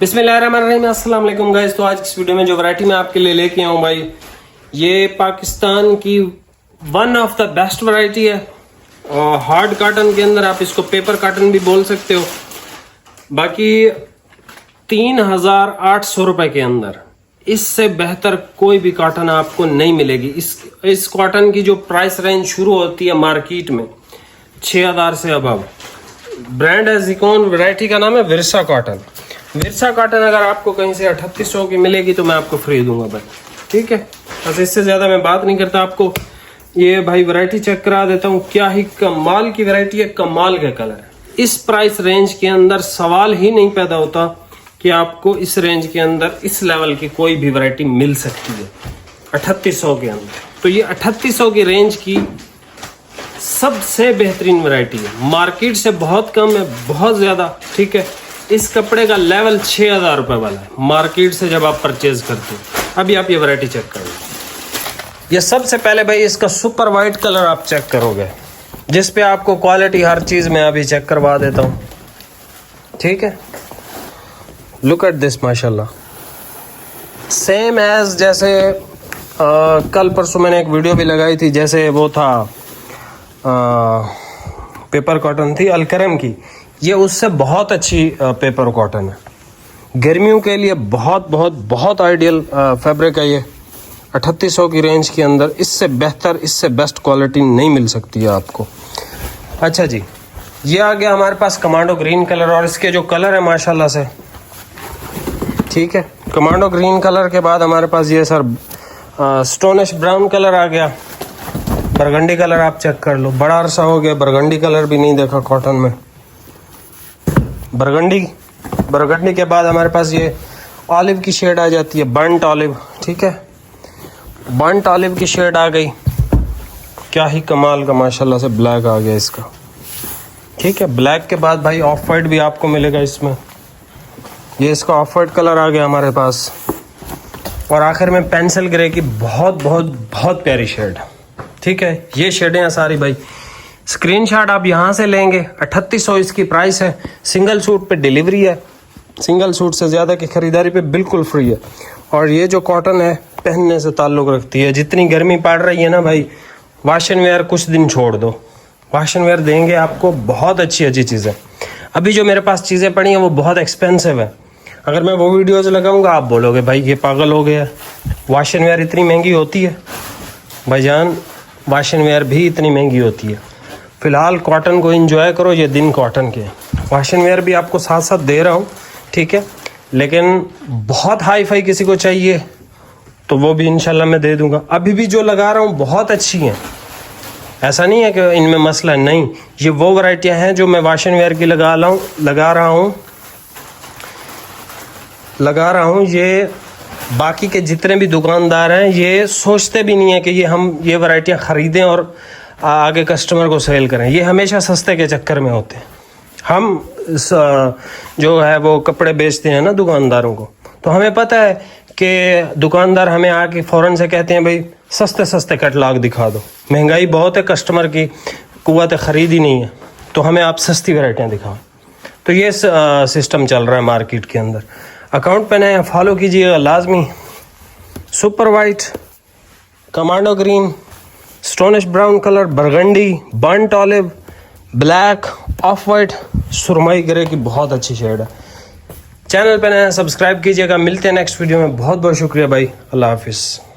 बिस्मिल्लाहिर्रहमानिर्रहीम, अस्सलाम वालेकुम गाइस। तो आज की इस वीडियो में जो वैरायटी मैं आपके लिए लेके आऊँ भाई, ये पाकिस्तान की one of the best variety है। और हार्ड कॉटन के अंदर, आप इसको पेपर कॉटन भी बोल सकते हो। बाकी 3,800 रुपए के अंदर इससे बेहतर कोई भी कॉटन आपको नहीं मिलेगी। इस कॉटन की जो प्राइस रेंज शुरू होती है मार्केट में 6,000 से अबव। ब्रांड है जिकोन, वैरायटी का नाम है विरसा कॉटन। विरसा कॉटन अगर आपको कहीं से 3800 की मिलेगी तो मैं आपको फ्री दूंगा भाई, ठीक है। बस इससे ज्यादा मैं बात नहीं करता। आपको ये भाई वैरायटी चेक करा देता हूँ, क्या ही कमाल की वैरायटी है, कमाल का कलर है। इस प्राइस रेंज के अंदर सवाल ही नहीं पैदा होता कि आपको इस रेंज के अंदर इस लेवल की कोई भी वैरायटी मिल सकती है 3800 के अंदर। तो ये 3800 की रेंज की सबसे बेहतरीन वैरायटी है, मार्केट से बहुत कम है, बहुत ज्यादा, ठीक है। इस कपड़े का लेवल 6,000 रुपए वाला है मार्केट से जब आप परचेज करते हो। अभी आप ये वैरायटी चेक करो। ये सबसे पहले भाई इसका सुपर वाइट कलर आप चेक करोगे, जिस पे आपको क्वालिटी हर चीज में अभी चेक करवा देता हूँ, ठीक है। लुक एट दिस, माशाल्लाह, सेम एज जैसे कल परसों मैंने एक वीडियो भी लगाई थी, जैसे वो था पेपर कॉटन थी अलकरम की। ये उससे बहुत अच्छी पेपर कॉटन है, गर्मियों के लिए बहुत बहुत बहुत आइडियल फैब्रिक है ये। 3800 की रेंज के अंदर इससे बेहतर, इससे बेस्ट क्वालिटी नहीं मिल सकती है आपको। अच्छा जी, ये आ गया हमारे पास कमांडो ग्रीन कलर, और इसके जो कलर है माशाल्लाह से, ठीक है। कमांडो ग्रीन कलर के बाद हमारे पास ये सर स्टोनिश ब्राउन कलर आ गया। बरगंडी कलर आप चेक कर लो, बड़ा अरसा हो गया बरगंडी कलर भी नहीं देखा कॉटन में। बरगंडी के बाद हमारे पास ये ऑलिव की शेड आ जाती है, बर्न्ट ऑलिव, ठीक है। बर्न्ट ऑलिव की शेड आ गई, क्या ही कमाल का माशाल्लाह से ब्लैक आ गया इसका, ठीक है। ब्लैक के बाद भाई ऑफ वाइट भी आपको मिलेगा इसमें, ये इसका ऑफ वाइट कलर आ गया हमारे पास। और आखिर में पेंसिल ग्रे की बहुत बहुत बहुत प्यारी शेड, ठीक है। ये शेडें हैं सारी भाई, स्क्रीनशॉट आप यहाँ से लेंगे। 3800 इसकी प्राइस है, सिंगल सूट पे डिलीवरी है, सिंगल सूट से ज़्यादा की ख़रीदारी पे बिल्कुल फ्री है। और ये जो कॉटन है पहनने से ताल्लुक़ रखती है। जितनी गर्मी पड़ रही है ना भाई, वॉश एंड वेयर कुछ दिन छोड़ दो, वॉश एंड वेयर देंगे आपको बहुत अच्छी अच्छी चीज़ें। अभी जो मेरे पास चीज़ें पड़ी हैं वो बहुत एक्सपेंसिव है। अगर मैं वो वीडियोज़ लगाऊँगा आप बोलोगे भाई ये पागल हो गया, वॉश एंड वेयर इतनी महंगी होती है। भाईजान, वॉश एंड वेयर भी इतनी महंगी होती है। फ़िलहाल कॉटन को एंजॉय करो, ये दिन कॉटन के। वॉश एंड वेयर भी आपको साथ साथ दे रहा हूँ, ठीक है। लेकिन बहुत हाई फाई किसी को चाहिए तो वो भी इंशाल्लाह मैं दे दूंगा। अभी भी जो लगा रहा हूँ बहुत अच्छी हैं, ऐसा नहीं है कि इनमें मसला नहीं। ये वो वैरायटियाँ हैं जो मैं वॉश एंड वेयर की लगा रहा हूँ। ये बाकी के जितने भी दुकानदार हैं ये सोचते भी नहीं है कि ये वैरायटियाँ ख़रीदें और आगे कस्टमर को सेल करें। ये हमेशा सस्ते के चक्कर में होते हैं। हम जो है वो कपड़े बेचते हैं ना दुकानदारों को, तो हमें पता है कि दुकानदार हमें आके फ़ौरन से कहते हैं भाई सस्ते सस्ते कैटलॉग दिखा दो, महंगाई बहुत है, कस्टमर की कुव्वत ख़रीद ही नहीं है, तो हमें आप सस्ती वैरायटियाँ दिखाओ। तो ये सिस्टम चल रहा है मार्केट के अंदर। अकाउंट पे नए फॉलो कीजिएगा लाजमी। Super white, commando green, stonish brown colour, burgundy, burnt olive, black, off white, सुरमई ग्रे की बहुत अच्छी शेड है। चैनल पे नया सब्सक्राइब कीजिएगा। मिलते हैं नेक्स्ट वीडियो में। बहुत बहुत शुक्रिया भाई, अल्लाह हाफिज़।